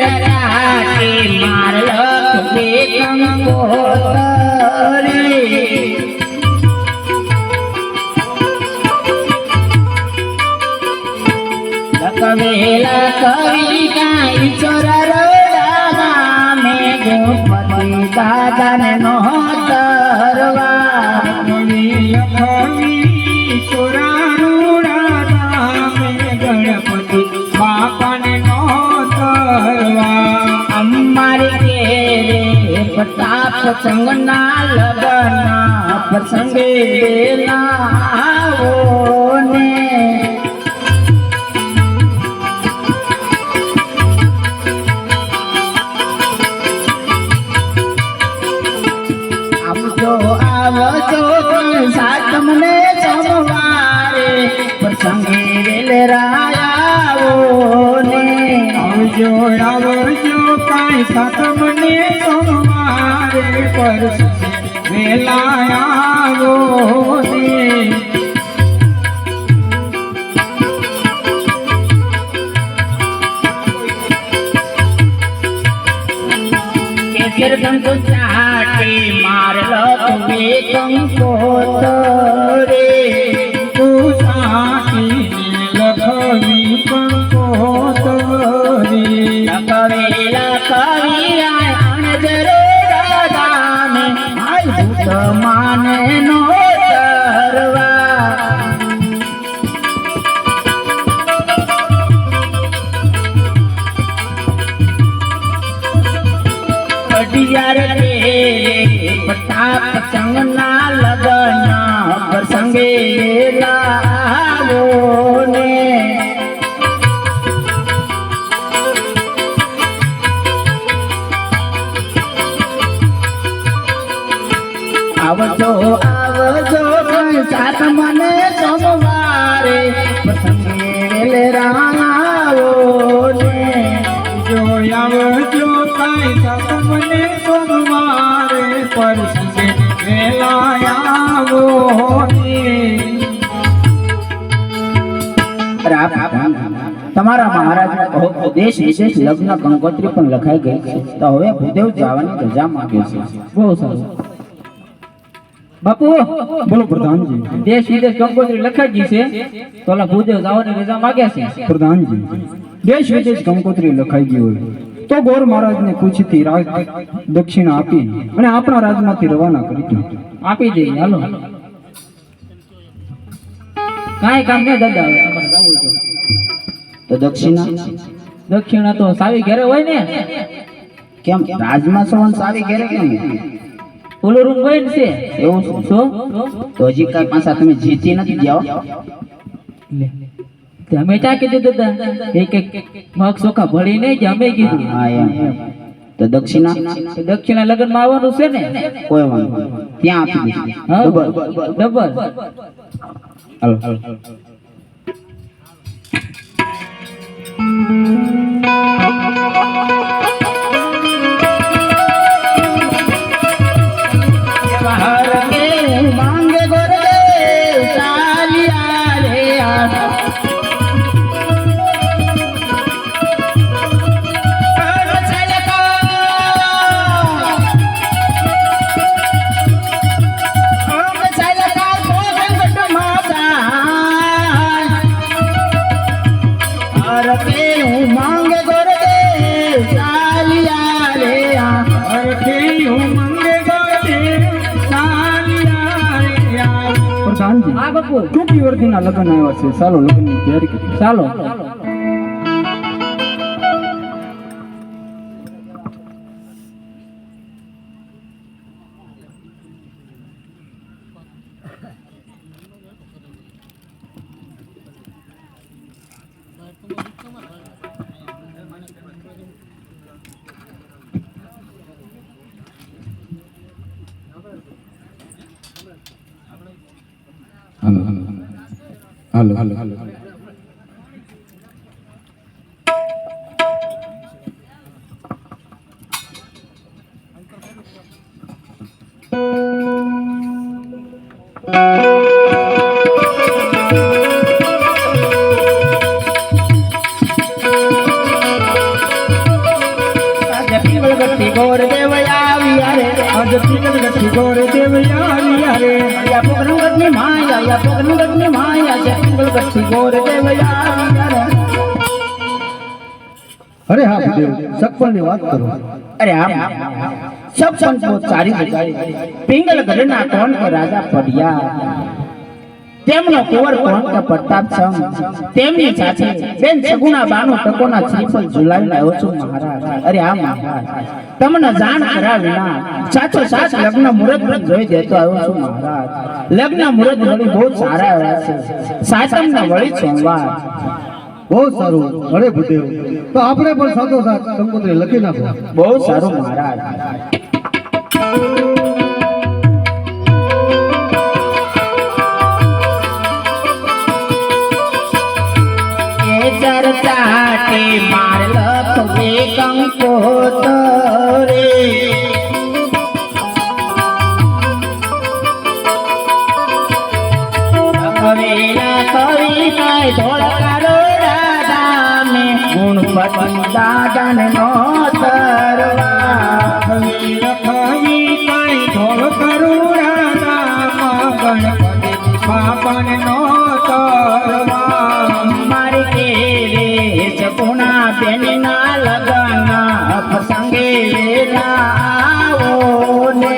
રાતે માર લખે કંકોત્રી લખવેલા કવિતા ઈશ્વર રોડા મેં ગોપતિ દાદાને નો તરવા ગણપતિ બાપાને નો તરવા અમારે ઘેરે પ્રતાપ સંગના લગ્ન પ્રસંગે લાવો ને આવજો સાતમને સોમવારે પ્રસંગે વેલરાયાવો ને આવજો કાંઈ સાતમને સોમવારે પરસંગે વેલા આવો ને કંકુ ચાટે માર લખવે કંકોત્રી તું સાટીને લખવી કંકોત્રી લખવેલા કવિયા અણજરો દાદાને ભૂત માને નો તરવા અઢિયાર રે પ્રતાપ સંગના લગ્ન પ્રસંગે લાવો ને આવજો સાત મને સોમવારે પ્રસંગે વેલરાવો ને આવજો કાંઈ સાતમને સોમવારે પરસંગે વેલા આવો ને તમારા મહારાજ કહો દેશ વિશેષ લગ્ન કંકોત્રી પણ લખાઈ ગઈ છે તો હવે ભૂદેવ જવાની રજા માંગે છે બહુ સારું બાપુ બોલો પ્રધાનજી દેશ વિદેશ કંકોત્રી લખાઈ ગઈ છે તો ઓલા ભૂદેવ જવાની રજા માંગે છે પ્રધાનજી દેશ વિદેશ કંકોત્રી લખાઈ ગઈ હોય તો ગોર મહારાજને પૂછીથી રાજ દક્ષિણા આપી અને આપણા રાજમાંથી રવાના કરી દો આપી દઈએ હાલો કાંઈ કામ નહીં દાદા તમારે જવું તો દક્ષિણા તો સાવી ઘરે હોય ને કેમ રાજમાં સવન સાવી ઘરે કેમ ઓલો રૂમ હોય ને છે એવું છો તો હજી કાંઈ પાછા તમે જીતી નથી જાઓ અમે ક્યાં કીધું દાદા એક મગ ચોખા ભળી નહીં અમે કીધું તો દક્ષિણા લગ્ન માં આવવાનું છે ને કોઈ વાંધો ત્યાં આપી દઈશું ડબલ હાલો માંગે ગોરદેવ ચાલિયા રે માંગે ગોરદેવ ચાલિયા રે પ્રધાનજી હા બાપુ ટૂંકી વર્દીના લગ્ન આવ્યા છે ચાલો લગ્નની તૈયારી કરી ચાલો હાલો હાલો હાલો માયા પગની માયા છે પિંગલ ગઠી ગોર દેવયા અરે હા ભૂદેવ સગપણની વાત કરો અરે આમ સપન તો ચારી બજારી પિંગલ ગઢના કોણ કે રાજા પડ્યા તેમનો કુંવર કોણ કે પ્રતાપ સમ તેમની સાથે બેન સગુણા બાનો ટકોના શ્રીફળ ઝુલાવીને આવ્યો છું મહારાજ અરે આ મહારાજ તમને જાણ કરાવીના સાચો સાચ લગ્ન મુહૂર્ત પણ જોઈ દેતો આવ્યો છું મહારાજ લગ્ન મુહૂર્ત વળી બહુ સારા આવ્યા છે સાતમના વળી સોમવાર બહુ સારું અરે ભૂદેવ તો આપણે પણ સાથો સાથ કંકોત્રી લખી નાખો બહુ સારું મહારાજ ચરચાટે માર લખવે કંકોત્રી કવેલા કવિ કાય ધોળકારો દાદાને ગુણપતિ દાદાને નો તરવા કવેલા કવિ કાય ધોળકારો દાદામાં ગણપતિ બાપાને નો તરવા મારી કેરે સગુણા બેનના લગન પ્રસંગે વેલા આવો ને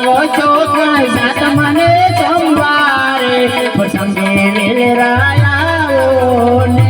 આવજો કાંઈ સાત મને સોમવારે પ્રસંગે વેલા આવો ને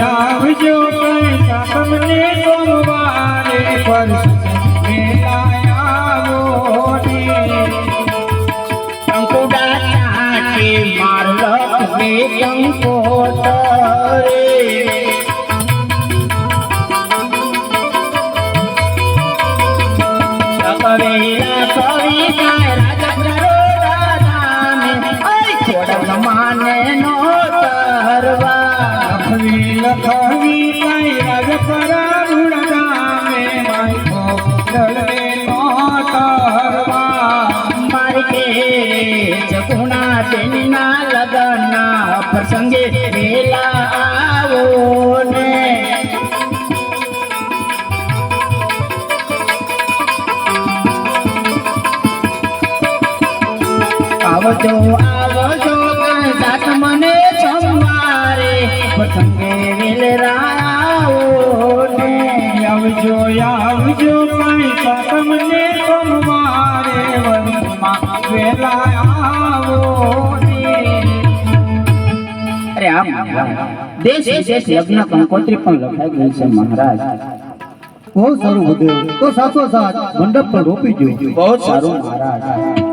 આવજો કઈ સાતમને સોમવારે પરસંગે આવો ને કંકુડા ચાટે માર લખવે કંકોત્રી કવેલા કવિ કાય રાજા દાદાને ખોડલ માને નો તરવા લખવી કઈ રાજપરા રૂડામે માઈકો દળવે નો તરવા મારી કે જગુણા તેના લગનના પ્રસંગે વેલા આવો ને આવજો કાંઈ સાત મને સોમવારે પ્રસંગે વેલા આવો ને આવજો કઈ સાતમને સોમવારે વનમાં વેલા આવો ને અરે આમ દેશ વિદેશ લગ્ન કંકોત્રી પણ લખાઈ ગઈ છે મહારાજ બહુ સારું ભૂદેવ તો સાથો સાથ મંડપ પર રોપી જોઈજો બહુ સારું મહારાજ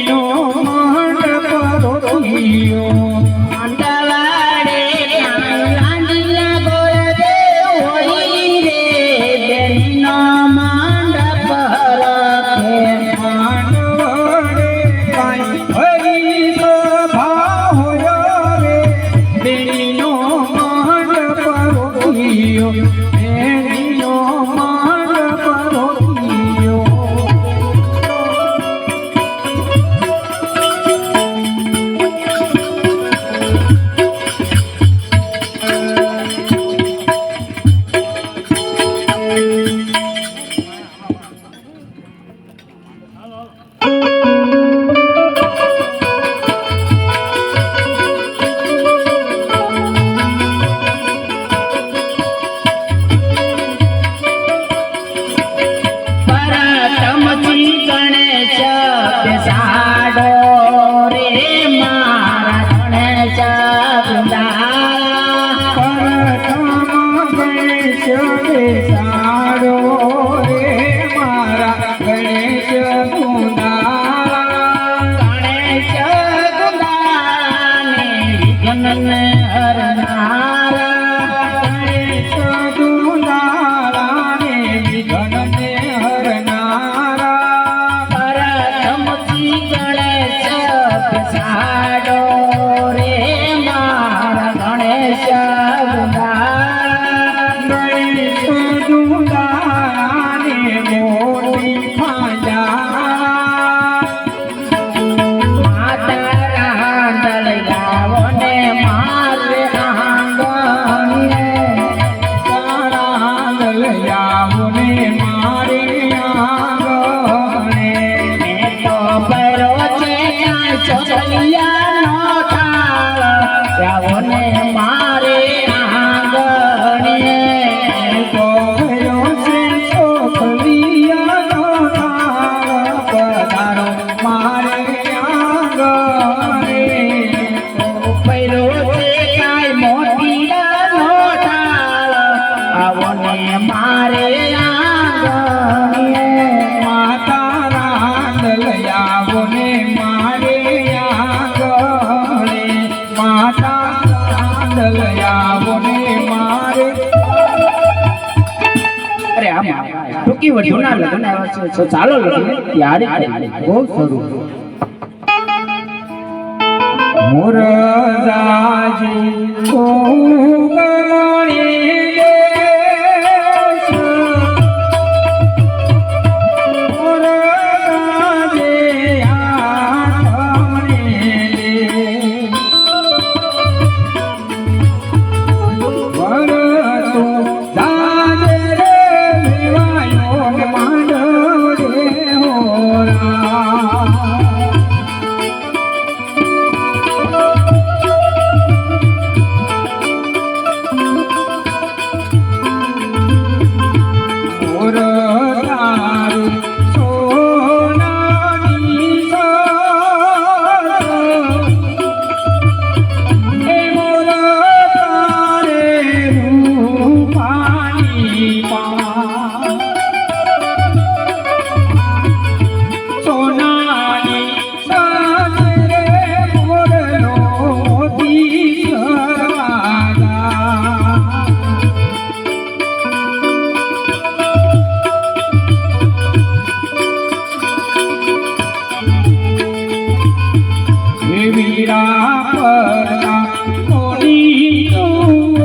નો ટૂંકી વઢુના લગ્ન આવ્યા છે. તો ચાલો લગ્ન ત્યારે બહુ સારું. મોર જાજી કોગળી દેશ, મોર જાજી આઠમણી દેશ. વરતું જાજે રે વિવાયો ને માંડવ રે હોરા. મોર તારું સોનાની સાસ, એ મોર તારે રૂપાની પાસ. સોનાની સાસ રે મોરનો મોતી સરવાગા. વીરા પરના કોની તું,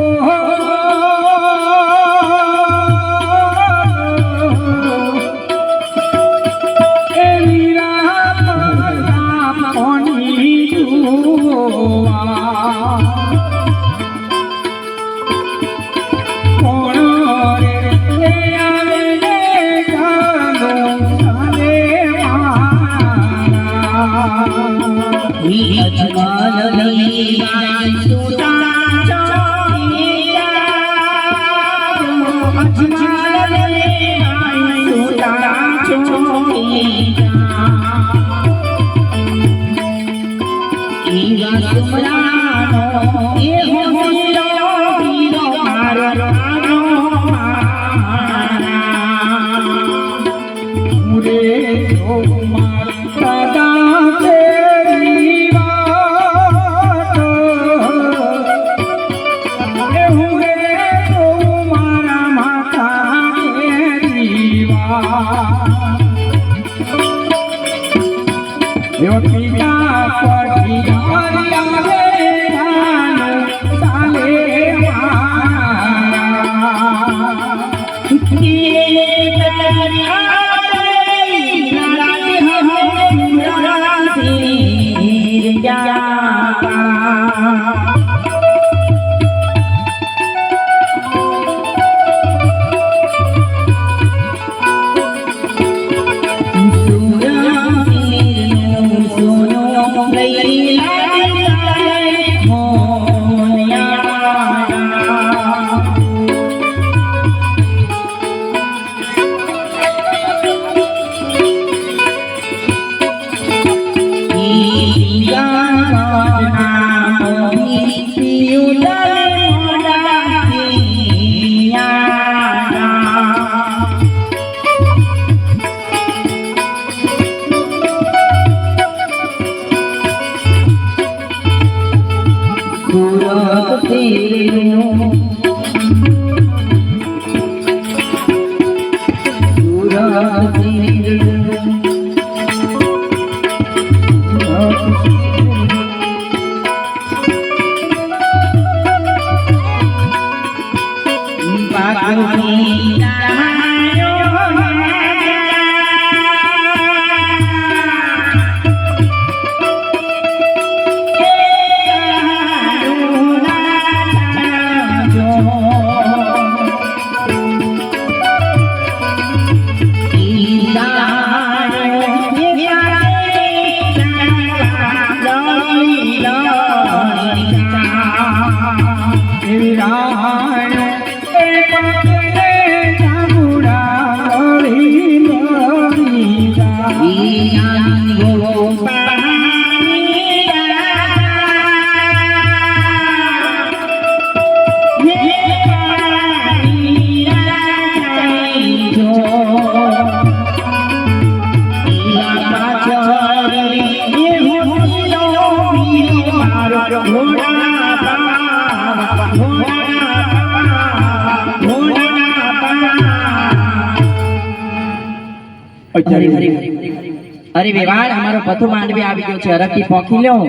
એ વીરા પરના કોની તું. કોણ રે આવે રે ગાનો સામે મારા. અજમલની સુતા ચોકીદાર, અજમલની સુતા ચોકીદાર. ઈવા સુમરાનો એ હોસીલો પીરો મારો રાનો મારા. મુરે જો માર સદા તેરી વાત, એ હુરે જો મારા માતા તેરી વાત. જો પિતા પડી મારી આવે જાન ચાલે અરે વેવાણ અમારો પથુ માંડવી આવી ગયો છે અરગથી પોખી લ્યો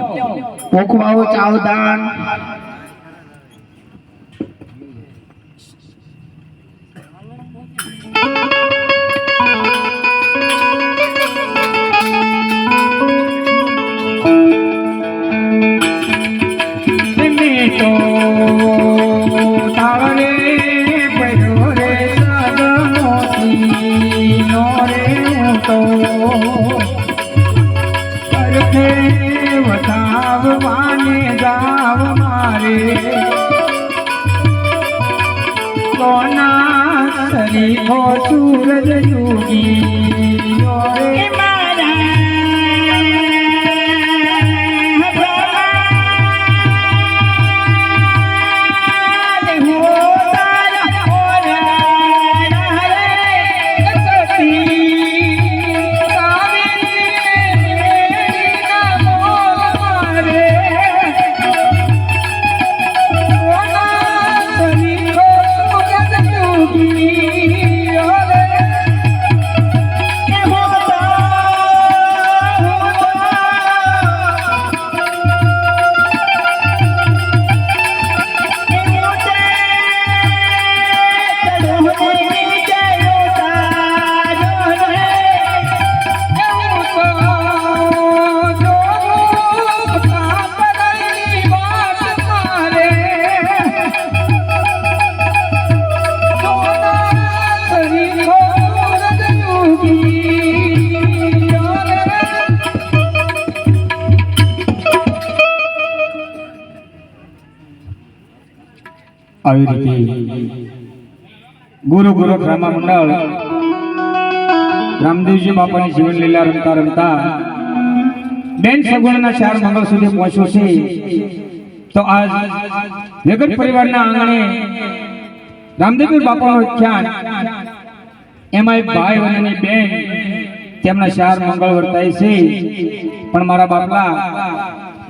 પોખવાઓ ચાવદાન सूरज योगी આવી રીતે ગુરુ રામા મંડળ રામદેવજી બાપાની જીવન લીલા રમતા રમતા બેન સગુણના 4 મંગળ સુધી પહોંચ્યો છે. તો આજ નગર પરિવારના આંગણે રામદેવજી બાપાનો ખ્યાલ એમાં એક ભાઈ અને બેન તેમના 4 મંગળ વર્તાય છે. પણ મારા બાપલા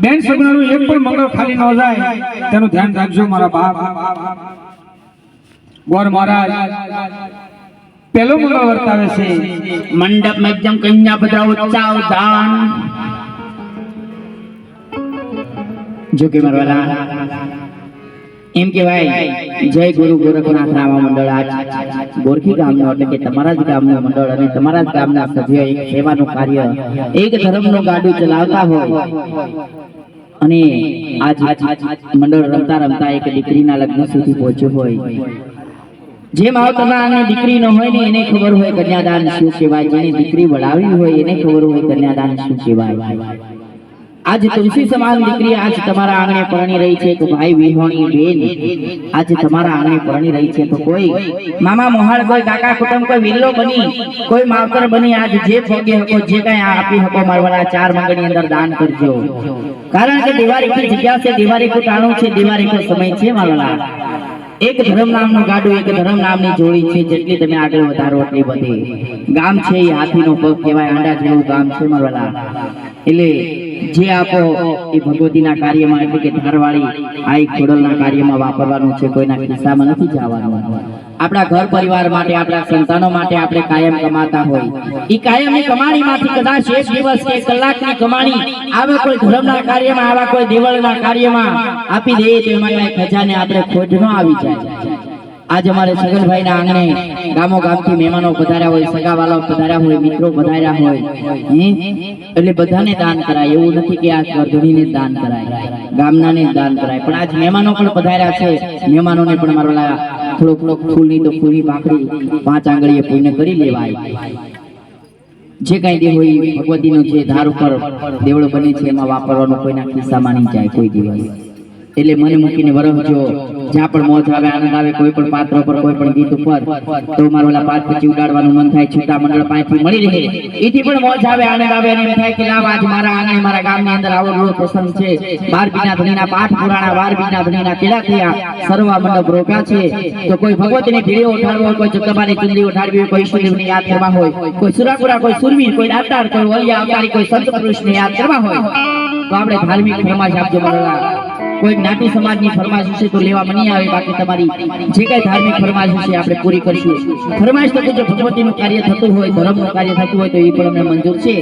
બેન સગુણાનું એક પણ મંગળ ખાલી ન જાય તેનું ધ્યાન રાખજો મારા બાપ. ગોર મહારાજ પેલો મંગળ વર્તાવે છે. મંડપ में एकदम कन्या बदराओ चावदान जो के मरवाला એમ કહેવાય જય ગુરુ ગોરખનાથ રામા મંડળ આજ ગોરખી ગામનો એટલે કે તમારા જ ગામનું મંડળ અને તમારા જ ગામના સભ્યો એક સેવાનું કાર્ય એક ધર્મનું ગાડું ચલાવતા હોય અને આજ મંડળ રમતા રમતા એક દીકરીના લગ્ન સુધી પહોંચ્યો હોય. જે માવતરના આંગણે દીકરી ન હોય ને એને ખબર હોય કન્યાદાન શું કહેવાય. જેની દીકરી વડાવી હોય એને ખબર હોય કન્યાદાન શું કહેવાય. आज तुलसी समान दीकरी आज तमारा आंगणे परणी रही है तो भाई विहोणी बेन आज तमारा आंगणे परणी रही है तो कोई मामा मोहाल कोई काका कुटुंब कोई विल्लो बनी कोई मावतर बनी आज जे भोगे हको जे कई आपी हको मारवाला 4 मंगळनी अंदर दान करजो. कारण के दिवारी की जग्या से दिवारी को टाणो छे दिवारी को समय छे मारवाला. एक धर्म नामनु गाडू एक धर्म नामनी जोड़ी छे. जेटली तमे આગળ વધારો એટલી બધી ગામ છે એ હાથીનો પગ કહેવાય. આંડા જેવું ગામ છે મારવાલા. એટલે જે આપો એ ભગવતીના કાર્યમાં એટલે કે ધારવાળી આ એક ખોડલના કાર્યમાં વાપરવાનું છે. કોઈના ખિસ્સામાં નથી જવાનું. આપણા ઘર પરિવાર માટે આપણા સંતાનો માટે આપણે કાયમ કમાતા હોય એ કાયમની કમાણીમાંથી કદાચ એક દિવસ કે કલાકની કમાણી આવે કોઈ ધર્મના કાર્યમાં આવા કોઈ દેવળના કાર્યમાં આપી દે તો એમાં કઈ ખજાને આપણે ખોટ ન આવી જાય. आज हमारे सगनभाईના આંગણે ગામો ગામથી મહેમાનો પધાર્યા હોય સગાવાલાઓ પધાર્યા હોય મિત્રો પધાર્યા હોય એટલે બધાને દાન કરાય. એવું નથી કે આ ગરધણીને દાન કરાય ગામનાને દાન કરાય. પણ આજ મહેમાનો પણ પધાર્યા છે. મહેમાનોને પણ મારવાલા થોડોક ફૂલની તો ફૂલની પાકડી 5 આંગળીએ પુણ્ય કરી લેવાય. જે કઈ દે હોય ભગવતીનો જે ધાર ઉપર દેવળો બને છે એમાં વાપરવાનું કોઈના ખિસ્સામાં નહીં જાય કોઈ દિવસ. એટલે મને મૂકીને વરહજો જ્યાં પણ મોજ આવે આનંદ આવે કોઈ પણ પાત્ર પર કોઈ પણ ગીત ઉપર તો મારો ઓલા પાત પછી ઉડાડવાનું મન થાય. છૂટા મંડળ પાસેથી મળી રહે એથી પણ મોજ આવે આનંદ આવે અને એમ થાય કે લાવ આજ મારા આંગણે મારા ગામની અંદર આવો રોજ પ્રસંગ છે. 12 બીના ધણીના પાઠ પુરાણા 12 બીના ધણીના કેળા થયા સર્વા મંડપ રોકા છે. તો કોઈ ભગવતીની ભીડીઓ ઉઠાડવો હોય કોઈ જગદંબાની ચુંદડી ઉઠાડવી હોય કોઈ ઈશ્વરદેવને યાદ કરવા હોય કોઈ સુરાપુરા કોઈ સુરવીર કોઈ દાતાર કોઈ વલિયા અવતારી કોઈ સંત પુરુષને યાદ કરવા હોય તો આપણે ધાર્મિક ફરમાશ આપજો મારા કોઈ જ્ઞાતિ સમાજની ફરમાઈશ હશે તો લેવામાં નહીં આવે, બાકી તમારી જે કઈ ધાર્મિક ફરમાઈશ હશે આપણે પૂરી કરશું. ફરમાઈશ તો જો ભગવતીનું કાર્ય થતું હોય, ધર્મનું કાર્ય થતું હોય તો એ પણ અમને મંજૂર છે.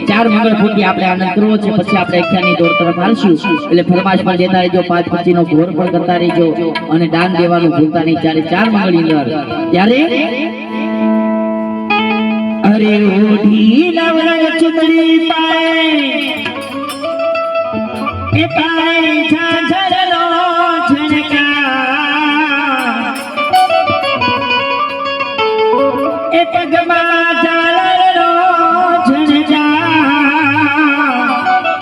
4 મંગળ ફૂટી આપણે આનંદ કરવો છે, પછી આપણે એકખ્યાની દોડ તરફ હાલશું. એટલે ફરમાઈશ પણ દેતા રહેજો, 5 25 નો ઘોર પણ કરતા રહેજો અને દાન દેવાનું ભૂલતા નહીં. ત્યારે 4 મંગળની અંદર ત્યારે અરે ઓઢી નવરંગ ચુંદડી પાય એ પાય